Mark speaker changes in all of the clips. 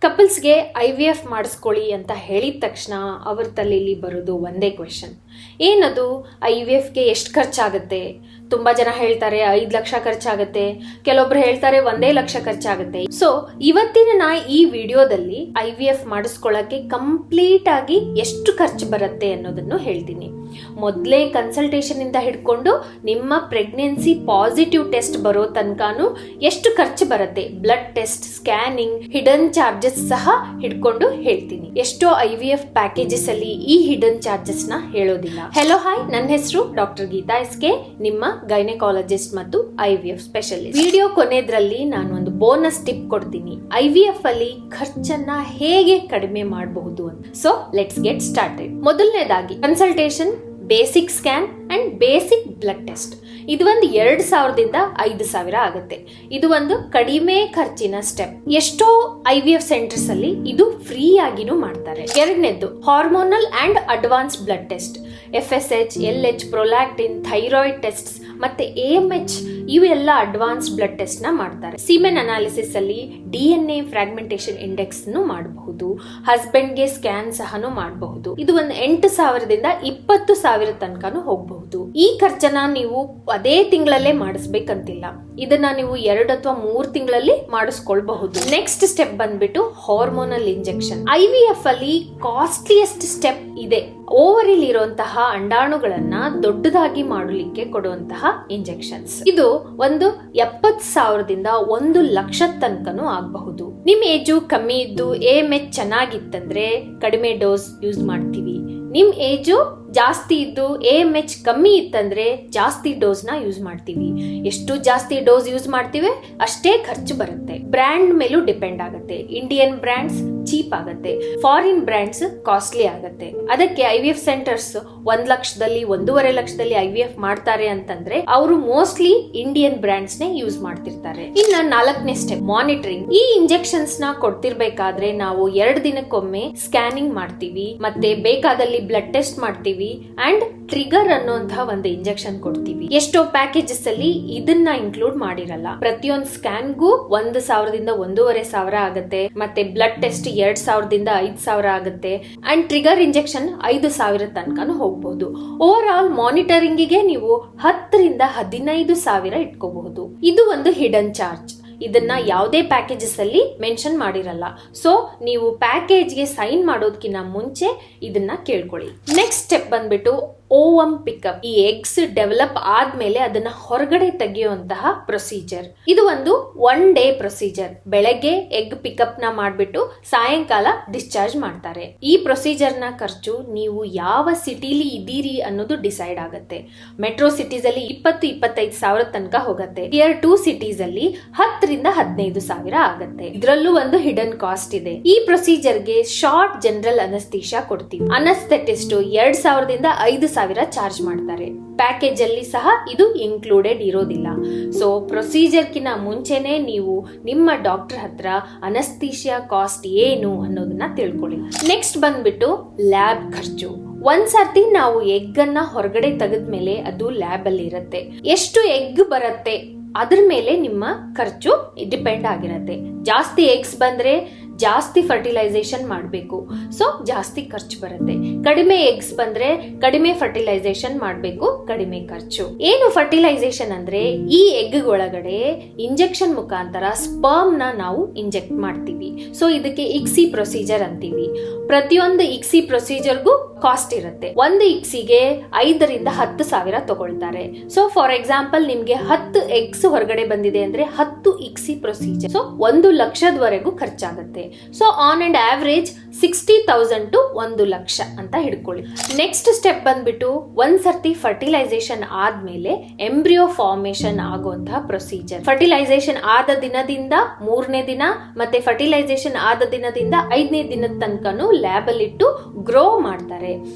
Speaker 1: ಕಪಲ್ಸ್ಗೆ IVF ಮಾಡಿಸ್ಕೊಳ್ಳಿ ಅಂತ ಹೇಳಿದ ತಕ್ಷಣ ಅವ್ರ ತಲೆಯಲ್ಲಿ ಬರೋದು ಒಂದೇ ಕ್ವೆಶನ್, ಏನದು IVFಗೆ ಎಷ್ಟು ಖರ್ಚಾಗುತ್ತೆ? ತುಂಬ ಜನ ಹೇಳ್ತಾರೆ 5 ಲಕ್ಷ ಖರ್ಚಾಗುತ್ತೆ, ಕೆಲವೊಬ್ರು ಹೇಳ್ತಾರೆ 1 ಲಕ್ಷ ಖರ್ಚಾಗುತ್ತೆ. ಸೊ ಇವತ್ತಿನ ಈ ವಿಡಿಯೋದಲ್ಲಿ IVF ಮಾಡಿಸ್ಕೊಳ್ಳೋಕ್ಕೆ ಕಂಪ್ಲೀಟ್ ಆಗಿ ಎಷ್ಟು ಖರ್ಚು ಬರುತ್ತೆ ಅನ್ನೋದನ್ನು ಹೇಳ್ತೀನಿ. ಮೊದಲೇ ಕನ್ಸಲ್ಟೇಷನ್ ಇಂದ ಹಿಡ್ಕೊಂಡು ನಿಮ್ಮ ಪ್ರೆಗ್ನೆನ್ಸಿ ಪಾಸಿಟಿವ್ ಟೆಸ್ಟ್ ಬರೋ ತನಕನೂ ಎಷ್ಟು ಖರ್ಚು ಬರುತ್ತೆ, blood test, scanning, hidden charges ಸಹ ಹಿಡ್ಕೊಂಡು ಹೇಳ್ತೀನಿ. ಎಷ್ಟೋ IVF ಪ್ಯಾಕೇಜಸ್ ಅಲ್ಲಿ ಈ ಹಿಡನ್ ಚಾರ್ಜಸ್ ನ ಹೇಳೋದಿಲ್ಲ. ಹೆಲೋ ಹಾಯ್, ನನ್ನ ಹೆಸರು ಡಾಕ್ಟರ್ ಗೀತಾ ಎಸ್ಕೆ, ನಿಮ್ಮ ಗೈನಕಾಲಜಿಸ್ಟ್ ಮತ್ತು IVF ಸ್ಪೆಷಲಿಸ್ಟ್. ವಿಡಿಯೋ ಕೊನೆದ್ರಲ್ಲಿ ನಾನು ಒಂದು ಬೋನಸ್ ಟಿಪ್ ಕೊಡ್ತೀನಿ, IVF ಅಲ್ಲಿ ಖರ್ಚನ್ನ ಹೇಗೆ ಕಡಿಮೆ ಮಾಡಬಹುದು ಅಂತ. So let's get started. ಮೊದಲನೇದಾಗಿ consultation, basic scan and basic blood test. ಇದು ಒಂದು 2,000ದಿಂದ 5,000 ಆಗುತ್ತೆ. ಇದು ಒಂದು ಕಡಿಮೆ ಖರ್ಚಿನ ಸ್ಟೆಪ್. ಎಷ್ಟೋ IVF ಸೆಂಟರ್ಸ್ ಅಲ್ಲಿ ಇದು ಫ್ರೀ ಆಗಿನೂ ಮಾಡ್ತಾರೆ. ಎರಡನೇದ್ದು hormonal and advance blood test. FSH, LH, prolactin, thyroid test ಮತ್ತೆ AMH ಇವೆಲ್ಲ ಅಡ್ವಾನ್ಸ್ ಬ್ಲಡ್ ಟೆಸ್ಟ್ ನ ಮಾಡ್ತಾರೆ. ಸೀಮೆನ್ ಅನಾಲಿಸಿಸ್ ಅಲ್ಲಿ DNA ಫ್ರಾಗ್ಮೆಂಟೇಶನ್ ಇಂಡೆಕ್ಸ್ ಮಾಡಬಹುದು. ಹಸ್ಬೆಂಡ್ ಗೆ ಸ್ಕ್ಯಾನ್ ಸಹನು ಮಾಡಬಹುದು. ಇದು ಒಂದು 8,000ದಿಂದ 20,000 ತನಕನೂ ಹೋಗಬಹುದು. ಈ ಖರ್ಚನ್ನ ನೀವು ಅದೇ ತಿಂಗಳಲ್ಲೇ ಮಾಡಿಸ್ಬೇಕಂತಿಲ್ಲ, ಇದನ್ನ ನೀವು 2 ಅಥವಾ 3 ತಿಂಗಳಲ್ಲಿ ಮಾಡಿಸ್ಕೊಳ್ಬಹುದು. ನೆಕ್ಸ್ಟ್ ಸ್ಟೆಪ್ ಬಂದ್ಬಿಟ್ಟು ಹಾರ್ಮೋನಲ್ ಇಂಜೆಕ್ಷನ್. IVF ಅಲ್ಲಿ ಕಾಸ್ಟ್ಲಿಯೆಸ್ಟ್ ಸ್ಟೆಪ್ ಇದೆ. ಓವರಿಲ್ ಇರುವಂತಹ ಅಂಡಾಣುಗಳನ್ನ ದೊಡ್ಡದಾಗಿ ಮಾಡಲಿಕ್ಕೆ ಕೊಡುವಂತಹ ಇಂಜೆಕ್ಷನ್ಸ್. ಇದು ಒಂದು 70,000ದಿಂದ 1 ಲಕ್ಷ ತನಕನೂ ಆಗಬಹುದು. ನಿಮ್ ಏಜು ಕಮ್ಮಿ ಇದ್ದು AMH ಚೆನ್ನಾಗಿತ್ತಂದ್ರೆ ಕಡಿಮೆ ಡೋಸ್ ಯೂಸ್ ಮಾಡ್ತೀವಿ. ನಿಮ್ ಏಜು ಜಾಸ್ತಿ ಇದ್ದು AMH ಕಮ್ಮಿ ಇತ್ತಂದ್ರೆ ಜಾಸ್ತಿ ಡೋಸ್ ನ ಯೂಸ್ ಮಾಡ್ತೀವಿ. ಎಷ್ಟು ಜಾಸ್ತಿ ಡೋಸ್ ಯೂಸ್ ಮಾಡ್ತೀವಿ ಅಷ್ಟೇ ಖರ್ಚು ಬರುತ್ತೆ. ಬ್ರ್ಯಾಂಡ್ ಮೇಲೂ ಡಿಪೆಂಡ್ ಆಗುತ್ತೆ. ಇಂಡಿಯನ್ ಬ್ರ್ಯಾಂಡ್ಸ್ ಚೀಪ್ ಆಗುತ್ತೆ, ಫಾರಿನ್ ಬ್ರ್ಯಾಂಡ್ಸ್ ಕಾಸ್ಟ್ಲಿ ಆಗುತ್ತೆ. ಅದಕ್ಕೆ IVF ಸೆಂಟರ್ಸ್ 1 ಲಕ್ಷದಲ್ಲಿ 1.5 ಲಕ್ಷದಲ್ಲಿ IVF ಮಾಡ್ತಾರೆ ಅಂತಂದ್ರೆ ಅವರು ಮೋಸ್ಟ್ಲಿ ಇಂಡಿಯನ್ ಬ್ರ್ಯಾಂಡ್ಸ್ ನೇ ಯೂಸ್ ಮಾಡ್ತಿರ್ತಾರೆ. ಇನ್ನ 4ನೇ ಸ್ಟೆಪ್ ಮಾನಿಟರಿಂಗ್. ಈ ಇಂಜೆಕ್ಷನ್ಸ್ ನ ಕೊಡ್ತಿರ್ಬೇಕಾದ್ರೆ ನಾವು 2 ದಿನಕ್ಕೊಮ್ಮೆ ಸ್ಕ್ಯಾನಿಂಗ್ ಮಾಡ್ತೀವಿ, ಮತ್ತೆ ಬೇಕಾದಲ್ಲಿ ಬ್ಲಡ್ ಟೆಸ್ಟ್ ಮಾಡ್ತೀವಿ ಅಂಡ್ ಟ್ರಿಗರ್ ಅನ್ನುವಂತಹ ಒಂದು ಇಂಜೆಕ್ಷನ್ ಕೊಡ್ತೀವಿ. ಎಷ್ಟೋ ಪ್ಯಾಕೇಜಸ್ ಅಲ್ಲಿ ಇದನ್ನ ಇನ್ಕ್ಲೂಡ್ ಮಾಡಿರಲ್ಲ. ಪ್ರತಿಯೊಂದು ಸ್ಕ್ಯಾನ್ಗೂ 1,000ದಿಂದ 1,500 ಆಗುತ್ತೆ, ಮತ್ತೆ ಬ್ಲಡ್ ಟೆಸ್ಟ್ 2,000ದಿಂದ 5,000 ಆಗುತ್ತೆ ಅಂಡ್ ಟ್ರಿಗರ್ ಇಂಜೆಕ್ಷನ್ 5,000 ತನಕನೂ ಹೋಗಬಹುದು. ಓವರ್ ಆಲ್ ಮಾನಿಟರಿಂಗಿಗೆ ನೀವು 10ರಿಂದ 15,000 ಇಟ್ಕೋಬಹುದು. ಇದು ಒಂದು ಹಿಡನ್ ಚಾರ್ಜ್. ಇದನ್ನ ಯಾವುದೇ ಪ್ಯಾಕೇಜಸ್ ಅಲ್ಲಿ ಮೆನ್ಷನ್ ಮಾಡಿರಲ್ಲ. ಸೊ ನೀವು ಪ್ಯಾಕೇಜ್ಗೆ ಸೈನ್ ಮಾಡೋದಕ್ಕಿಂತ ಮುಂಚೆ ಇದನ್ನ ಕೇಳ್ಕೊಳ್ಳಿ. ನೆಕ್ಸ್ಟ್ ಸ್ಟೆಪ್ ಬಂದ್ಬಿಟ್ಟು ಓವಮ್ ಪಿಕಪ್. ಈ ಎಗ್ಸ್ ಡೆವಲಪ್ ಆದ್ಮೇಲೆ ಅದನ್ನ ಹೊರಗಡೆ ತೆಗೆಯುವಂತಹ ಪ್ರೊಸೀಜರ್. ಇದು ಒಂದು 1 ಡೇ ಪ್ರೊಸೀಜರ್. ಬೆಳಗ್ಗೆ ಎಗ್ ಪಿಕಪ್ ನ ಮಾಡ್ಬಿಟ್ಟು ಸಾಯಂಕಾಲ ಡಿಸ್ಚಾರ್ಜ್ ಮಾಡ್ತಾರೆ. ಈ ಪ್ರೊಸೀಜರ್ ನ ಖರ್ಚು ನೀವು ಯಾವ ಸಿಟಿಲಿ ಇದೀರಿ ಅನ್ನೋದು ಡಿಸೈಡ್ ಆಗುತ್ತೆ. ಮೆಟ್ರೋ ಸಿಟೀಸ್ ಅಲ್ಲಿ 20-25,000 ತನಕ ಹೋಗುತ್ತೆ. Tier 2 ಸಿಟೀಸ್ ಅಲ್ಲಿ 10ರಿಂದ 15,000 ಆಗುತ್ತೆ. ಇದರಲ್ಲೂ ಒಂದು ಹಿಡನ್ ಕಾಸ್ಟ್ ಇದೆ. ಈ ಪ್ರೊಸೀಜರ್ಗೆ ಶಾರ್ಟ್ ಜನರಲ್ ಅನಸ್ತೇಷಿಯಾ ಕೊಡ್ತೀವಿ. ಅನಸ್ಥೆಟಿಸ್ಟ್ 2,000ದಿಂದ 5,000 ಚಾರ್ಜ್ ಮಾಡ್ತಾರೆ. ಪ್ಯಾಕೇಜ್ ಅಲ್ಲಿ ಸಹ ಇದು ಇನ್ಕ್ಲೂಡೆಡ್ ಇರೋದಿಲ್ಲ. ಸೊ ಪ್ರೊಸೀಜರ್ ಕಿನ್ನ ಮುಂಚೆನೆ ನೀವು ನಿಮ್ಮ ಡಾಕ್ಟರ್ ಹತ್ರ ಅನಸ್ಥೀಷಿಯಾ ಕಾಸ್ಟ್ ಏನು ಅನ್ನೋದನ್ನ ತಿಳ್ಕೊಳ್ಳಿ. ನೆಕ್ಸ್ಟ್ ಬಂದ್ಬಿಟ್ಟು ಲ್ಯಾಬ್ ಖರ್ಚು. ಒಂದ್ಸರ್ತಿ ನಾವು ಎಗ್ ಅನ್ನ ಹೊರಗಡೆ ತೆಗೆದ್ಮೇಲೆ ಅದು ಲ್ಯಾಬ್ ಅಲ್ಲಿ ಇರುತ್ತೆ. ಎಷ್ಟು ಎಗ್ ಬರುತ್ತೆ ಅದ್ರ ಮೇಲೆ ನಿಮ್ಮ ಖರ್ಚು ಡಿಪೆಂಡ್ ಆಗಿರುತ್ತೆ. ಜಾಸ್ತಿ ಎಗ್ಸ್ ಬಂದ್ರೆ ಜಾಸ್ತಿ ಫರ್ಟಿಲೈಸೇಷನ್ ಮಾಡಬೇಕು, ಸೊ ಜಾಸ್ತಿ ಖರ್ಚು ಬರುತ್ತೆ. ಕಡಿಮೆ ಎಗ್ಸ್ ಬಂದ್ರೆ ಕಡಿಮೆ ಫರ್ಟಿಲೈಸೇಷನ್ ಮಾಡಬೇಕು, ಕಡಿಮೆ ಖರ್ಚು. ಏನು ಫರ್ಟಿಲೈಸೇಷನ್ ಅಂದ್ರೆ ಈ ಎಗ್ ಒಳಗಡೆ ಇಂಜೆಕ್ಷನ್ ಮುಖಾಂತರ ಸ್ಪರ್ಮ್ ನ ನಾವು ಇಂಜೆಕ್ಟ್ ಮಾಡ್ತೀವಿ. ಸೊ ಇದಕ್ಕೆ ಇಕ್ಸಿ ಪ್ರೊಸೀಜರ್ ಅಂತೀವಿ. ಪ್ರತಿಯೊಂದು ಇಕ್ಸಿ ಪ್ರೊಸೀಜರ್ಗೂ ಕಾಸ್ಟ್ ಇರುತ್ತೆ. ಒಂದು ಇಕ್ಸಿಗೆ 5ರಿಂದ 10,000 ತಗೊಳ್ತಾರೆ. ಸೊ ಫಾರ್ ಎಕ್ಸಾಂಪಲ್ ನಿಮ್ಗೆ 10 ಎಗ್ಸ್ ಹೊರಗಡೆ ಬಂದಿದೆ ಅಂದ್ರೆ 10 ಇಕ್ಸಿ ಪ್ರೊಸೀಜರ್. ಸೊ 1 ಲಕ್ಷದವರೆಗೂ ಖರ್ಚಾಗುತ್ತೆ. So on and average 60,000 to 1 lakh ಅಂತ ಹಿಡ್ಕೊಳ್ಳಿ. ನೆಕ್ಸ್ಟ್ ಸ್ಟೆಪ್ ಬಂದ್ಬಿಟ್ಟು ಒಂದ್ಸರ್ತಿ ಫರ್ಟಿಲೈಸೇಷನ್ ಆದ್ಮೇಲೆ ಎಂಬ್ರಿಯೋ ಫಾರ್ಮೇಶನ್ ಆಗುವಂತಹ ಪ್ರೊಸೀಜರ್. ಫರ್ಟಿಲೈಸೇಷನ್ ಆದ ದಿನದಿಂದ 3ನೇ ದಿನ ಮತ್ತೆ ಫರ್ಟಿಲೈಸೇಷನ್ ಆದ ದಿನದಿಂದ 5ನೇ ದಿನದ ತನಕನೂ ಲ್ಯಾಬ್ ಅಲ್ಲಿ ಇಟ್ಟು ಗ್ರೋ ಮಾಡ್ತಾರೆ.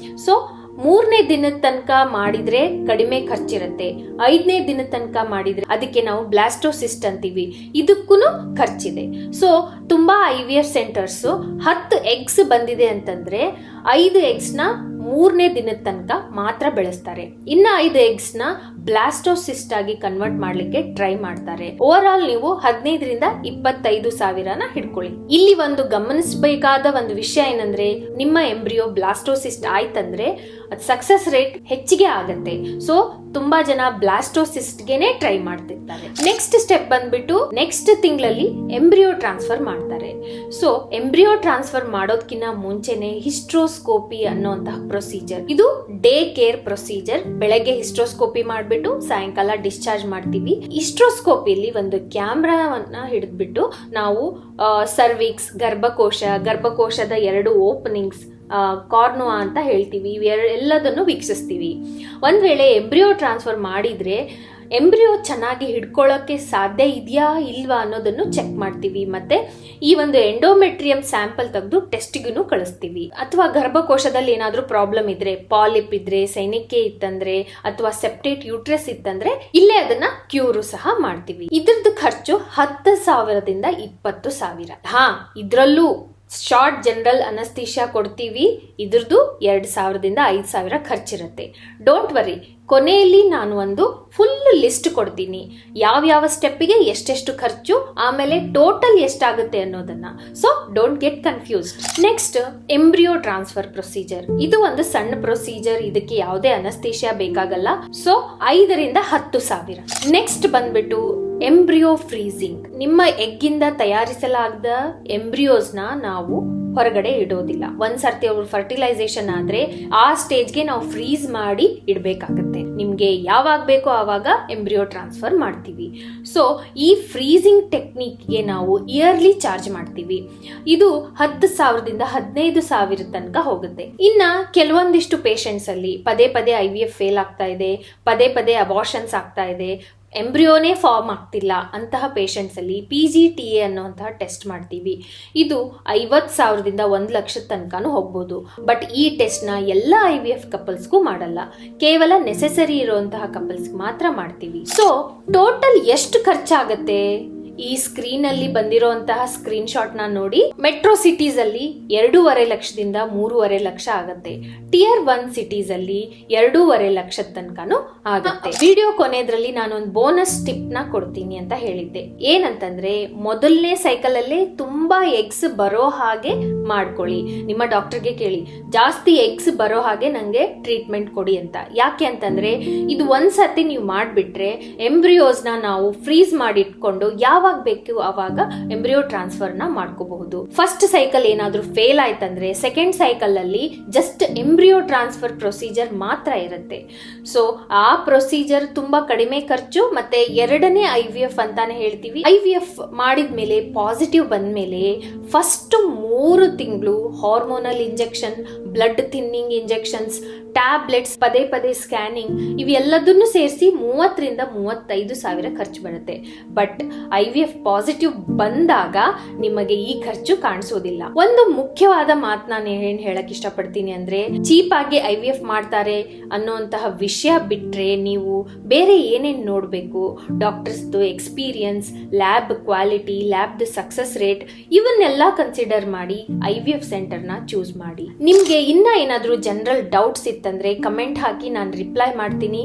Speaker 1: ಸೊ 3ನೇ ದಿನದ ತನಕ ಮಾಡಿದ್ರೆ ಕಡಿಮೆ ಖರ್ಚಿರುತ್ತೆ. 5ನೇ ದಿನದ ತನಕ ಮಾಡಿದ್ರೆ ಅದಕ್ಕೆ ನಾವು ಬ್ಲಾಸ್ಟೋಸಿಸ್ಟ್ ಅಂತೀವಿ, ಇದಕ್ಕೂ ಖರ್ಚಿದೆ. ಸೊ ತುಂಬಾ IVF ಸೆಂಟರ್ಸ್ 10 ಎಗ್ಸ್ ಬಂದಿದೆ ಅಂತಂದ್ರೆ 5 ಎಗ್ಸ್ ನ 3ನೇ ದಿನದ ತನಕ ಮಾತ್ರ ಬೆಳೆಸ್ತಾರೆ. ಇನ್ನ 5 ಎಗ್ಸ್ ನ ಬ್ಲಾಸ್ಟೋಸಿಸ್ಟ್ ಆಗಿ ಕನ್ವರ್ಟ್ ಮಾಡ್ಲಿಕ್ಕೆ ಟ್ರೈ ಮಾಡ್ತಾರೆ. ಓವರ್ ಆಲ್ ನೀವು 15ರಿಂದ 25 ಸಾವಿರನ ಹಿಡ್ಕೊಳ್ಳಿ. ಇಲ್ಲಿ ಒಂದು ಗಮನಿಸಬೇಕಾದ ಒಂದು ವಿಷಯ ಏನಂದ್ರೆ, ನಿಮ್ಮ ಎಂಬ್ರಿಯೋ ಬ್ಲಾಸ್ಟೋಸಿಸ್ಟ್ ಆಯ್ತಂದ್ರೆ ಸಕ್ಸಸ್ ರೇಟ್ ಹೆಚ್ಚಿಗೆ ಆಗತ್ತೆ. ಸೊ ತುಂಬಾ ಜನ ಬ್ಲಾಸ್ಟೋಸಿಸ್ಟ್ ಗೆನೆ ಟ್ರೈ ಮಾಡ್ತಿರ್ತಾರೆ. ನೆಕ್ಸ್ಟ್ ಸ್ಟೆಪ್ ಬಂದ್ಬಿಟ್ಟು ನೆಕ್ಸ್ಟ್ ತಿಂಗಳಲ್ಲಿ ಎಂಬ್ರಿಯೋ ಟ್ರಾನ್ಸ್ಫರ್ ಮಾಡ್ತಾರೆ. ಸೊ ಎಂಬ್ರಿಯೋ ಟ್ರಾನ್ಸ್ಫರ್ ಮಾಡೋದಕ್ಕಿಂತ ಮುಂಚೆನೆ ಹಿಸ್ಟ್ರೋಸ್ಕೋಪಿ ಅನ್ನೋಂತಹ ಪ್ರೊಸೀಜರ್, ಇದು ಡೇ ಕೇರ್ ಪ್ರೊಸೀಜರ್. ಬೆಳಗ್ಗೆ ಹಿಸ್ಟ್ರೋಸ್ಕೋಪಿ ಮಾಡ್ಬಿಟ್ಟು ಸಾಯಂಕಾಲ ಡಿಸ್ಚಾರ್ಜ್ ಮಾಡ್ತೀವಿ. ಹಿಸ್ಟ್ರೋಸ್ಕೋಪಿಯಲ್ಲಿ ಒಂದು ಕ್ಯಾಮ್ರಾವನ್ನ ಹಿಡಿದ್ಬಿಟ್ಟು ನಾವು ಸರ್ವಿಕ್ಸ್, ಗರ್ಭಕೋಶದ 2 ಓಪನಿಂಗ್ಸ್, ಕಾರ್ನೋವಾ ಅಂತ ಹೇಳ್ತೀವಿ, ಎಲ್ಲದನ್ನು ವೀಕ್ಷಿಸ್ತೀವಿ. ಒಂದ್ ವೇಳೆ ಎಂಬ್ರಿಯೋ ಟ್ರಾನ್ಸ್ಫರ್ ಮಾಡಿದ್ರೆ ಎಂಬ್ರಿಯೋ ಚೆನ್ನಾಗಿ ಹಿಡ್ಕೊಳ್ಳೋಕೆ ಸಾಧ್ಯ ಇದೆಯಾ ಇಲ್ವಾ ಅನ್ನೋದನ್ನು ಚೆಕ್ ಮಾಡ್ತೀವಿ. ಮತ್ತೆ ಈ ಒಂದು ಎಂಡೋಮೆಟ್ರಿಯಂ ಸ್ಯಾಂಪಲ್ ತೆಗೆದು ಟೆಸ್ಟಿಗೂ ಕಳಿಸ್ತೀವಿ. ಅಥವಾ ಗರ್ಭಕೋಶದಲ್ಲಿ ಏನಾದ್ರೂ ಪ್ರಾಬ್ಲಮ್ ಇದ್ರೆ, ಪಾಲಿಪ್ ಇದ್ರೆ, ಸೈನಿಕೆ ಇತ್ತಂದ್ರೆ, ಅಥವಾ ಸೆಪ್ಟೇಟ್ ಯೂಟ್ರಸ್ ಇತ್ತಂದ್ರೆ ಇಲ್ಲೇ ಅದನ್ನ ಕ್ಯೂರು ಸಹ ಮಾಡ್ತೀವಿ. ಇದ್ರದ್ದು ಖರ್ಚು 10,000ದಿಂದ 20,000. ಇದ್ರಲ್ಲೂ ಶಾರ್ಟ್ ಜನರಲ್ ಅನಸ್ತೇಷಿಯಾ ಕೊಡ್ತೀವಿ. ಇದ್ರದ್ದು 2,000ದಿಂದ 5,000 ಖರ್ಚಿರುತ್ತೆ. ಡೋಂಟ್ ವರಿ, ಕೊನೆಯಲ್ಲಿ ನಾನು ಒಂದು ಫುಲ್ ಲಿಸ್ಟ್ ಕೊಡ್ತೀನಿ, ಯಾವ ಸ್ಟೆಪ್ಪಿಗೆ ಎಷ್ಟೆಷ್ಟು ಖರ್ಚು, ಆಮೇಲೆ ಟೋಟಲ್ ಎಷ್ಟಾಗುತ್ತೆ ಅನ್ನೋದನ್ನ. So don't get confused. Next embryo transfer procedure. ಇದು ಒಂದು ಸಣ್ಣ ಪ್ರೊಸೀಜರ್, ಇದಕ್ಕೆ ಯಾವುದೇ ಅನಸ್ತೇಷಿಯಾ ಬೇಕಾಗಲ್ಲ. ಸೊ 5ರಿಂದ 10,000. ನೆಕ್ಸ್ಟ್ ಬಂದ್ಬಿಟ್ಟು ಎಂಬ್ರಿಯೋ ಫ್ರೀಸಿಂಗ್. ನಿಮ್ಮ ಎಗ್ಗಿಂದ ತಯಾರಿಸಲಾದ ಎಂಬ್ರಿಯೋಸ್ನ ನಾವು ಹೊರಗಡೆ ಇಡೋದಿಲ್ಲ. ಒಂದ್ಸರ್ತಿ ಅವ್ರು ಫರ್ಟಿಲೈಸೇಷನ್ ಆದ್ರೆ ಆ ಸ್ಟೇಜ್ಗೆ ನಾವು ಫ್ರೀಸ್ ಮಾಡಿ ಇಡ್ಬೇಕಾಗತ್ತೆ. ನಿಮ್ಗೆ ಯಾವಾಗ ಬೇಕೋ ಆವಾಗ ಎಂಬ್ರಿಯೋ ಟ್ರಾನ್ಸ್ಫರ್ ಮಾಡ್ತೀವಿ. ಸೊ ಈ ಫ್ರೀಸಿಂಗ್ ಟೆಕ್ನಿಕ್ಗೆ ನಾವು ಇಯರ್ಲಿ ಚಾರ್ಜ್ ಮಾಡ್ತೀವಿ. ಇದು 10,000ದಿಂದ 15,000 ತನಕ ಹೋಗುತ್ತೆ. ಇನ್ನ ಕೆಲವೊಂದಿಷ್ಟು ಪೇಷಂಟ್ಸ್ ಅಲ್ಲಿ ಪದೇ IVF ಫೇಲ್ ಆಗ್ತಾ ಇದೆ, ಪದೇ ಅಬಾರ್ಷನ್ಸ್ ಆಗ್ತಾ ಇದೆ, ಎಂಬ್ರಿಯೋನೇ ಫಾರ್ಮ್ ಆಗ್ತಿಲ್ಲ ಅಂತಹ ಪೇಷಂಟ್ಸ್ ಅಲ್ಲಿ PGTA ಅನ್ನುವಂತಹ ಟೆಸ್ಟ್ ಮಾಡ್ತೀವಿ. ಇದು 50,000ದಿಂದ 1,00,000 ತನಕನೂ ಹೋಗ್ಬೋದು. ಬಟ್ ಈ ಟೆಸ್ಟ್ ನ ಎಲ್ಲ IVF ಕಪಲ್ಸ್ಗೂ ಮಾಡಲ್ಲ, ಕೇವಲ ನೆಸೆಸರಿ ಇರುವಂತಹ ಕಪಲ್ಸ್ ಮಾತ್ರ ಮಾಡ್ತೀವಿ. ಸೊ ಟೋಟಲ್ ಎಷ್ಟು ಖರ್ಚಾಗತ್ತೆ? ಈ ಸ್ಕ್ರೀನ್ ಅಲ್ಲಿ ಬಂದಿರುವಂತಹ ಸ್ಕ್ರೀನ್ ಶಾಟ್ ನ ನೋಡಿ. ಮೆಟ್ರೋ ಸಿಟೀಸ್ ಅಲ್ಲಿ 2.5 ಲಕ್ಷದಿಂದ 3.5 ಲಕ್ಷ ಆಗತ್ತೆ. ಟಿಯರ್ 1 ಸಿಟೀಸ್ ಅಲ್ಲಿ 2.5 ಲಕ್ಷದ ತನಕನೂ ಆಗತ್ತೆ. ವಿಡಿಯೋ ಕೊನೆದ್ರಲ್ಲಿ ನಾನೊಂದು ಬೋನಸ್ ಟಿಪ್ ನ ಕೊಡ್ತೀನಿ ಅಂತ ಹೇಳಿದ್ದೆ. ಏನಂತಂದ್ರೆ, ಮೊದಲನೇ ಸೈಕಲ್ ಅಲ್ಲೇ ತುಂಬಾ ಎಗ್ಸ್ ಬರೋ ಹಾಗೆ ಮಾಡ್ಕೊಳ್ಳಿ. ನಿಮ್ಮ ಡಾಕ್ಟರ್ಗೆ ಕೇಳಿ, ಜಾಸ್ತಿ ಎಗ್ಸ್ ಬರೋ ಹಾಗೆ ನಂಗೆ ಟ್ರೀಟ್ಮೆಂಟ್ ಕೊಡಿ ಅಂತ. ಯಾಕೆ ಅಂತಂದ್ರೆ, ಇದು ಒಂದ್ಸತಿ ನೀವು ಮಾಡ್ಬಿಟ್ರೆ ಎಂಬ್ರಿಯೋಸ್ ನ ನಾವು ಫ್ರೀಸ್ ಮಾಡಿಟ್ಕೊಂಡು ಯಾವಾಗ ಬೇಕು ಅವಾಗ ಎಂಬ್ರಿಯೋ ಟ್ರಾನ್ಸ್ಫರ್ ನ ಮಾಡ್ಕೋಬಹುದು. ಫಸ್ಟ್ ಸೈಕಲ್ ಏನಾದ್ರೂ ಫೇಲ್ ಆಯ್ತಂದ್ರೆ ಸೆಕೆಂಡ್ ಸೈಕಲ್ ಅಲ್ಲಿ ಜಸ್ಟ್ ಎಂಬ್ರಿಯೋ ಟ್ರಾನ್ಸ್ಫರ್ ಪ್ರೊಸೀಜರ್ ಮಾತ್ರ ಇರುತ್ತೆ. ಸೊ ಆ ಪ್ರೊಸೀಜರ್ ತುಂಬಾ ಕಡಿಮೆ ಖರ್ಚು, ಮತ್ತೆ 2ನೇ IVF ಅಂತಾನೆ ಹೇಳ್ತೀವಿ. IVF ಮಾಡಿದ್ಮೇಲೆ ಪಾಸಿಟಿವ್ ಬಂದ್ಮೇಲೆ ಫಸ್ಟ್ 3 ತಿಂಗಳು hormonal injection, blood thinning injections, tablets, ಪದೇ ಸ್ಕ್ಯಾನಿಂಗ್, ಇವೆಲ್ಲದನ್ನು ಸೇರಿಸಿ 30ರಿಂದ 35,000 ಖರ್ಚು ಬರುತ್ತೆ. ಬಟ್ IVF ಪಾಸಿಟಿವ್ ಬಂದಾಗ ನಿಮಗೆ ಈ ಖರ್ಚು ಕಾಣಿಸೋದಿಲ್ಲ. ಒಂದು ಮುಖ್ಯವಾದ ಮಾತು ನಾನು ಏನ್ ಹೇಳಕ್ ಇಷ್ಟಪಡ್ತೀನಿ ಅಂದ್ರೆ, ಚೀಪ್ ಆಗಿ IVF ಮಾಡ್ತಾರೆ ಅನ್ನೋಂತಹ ವಿಷಯ ಬಿಟ್ರೆ ನೀವು ಬೇರೆ ಏನೇನ್ ನೋಡ್ಬೇಕು, doctors experience, lab quality, lab success rate, ಇವನ್ನೆಲ್ಲ ಕನ್ಸಿಡರ್ ಮಾಡಿ IVF ಸೆಂಟರ್ ನ ಚೂಸ್ ಮಾಡಿ. ನಿಮ್ಗೆ ಇನ್ನ ಏನಾದ್ರೂ ಜನರಲ್ ಡೌಟ್ಸ್ ಇತ್ತಂದ್ರೆ ಕಮೆಂಟ್ ಹಾಕಿ, ನಾನು ರಿಪ್ಲೈ ಮಾಡ್ತೀನಿ.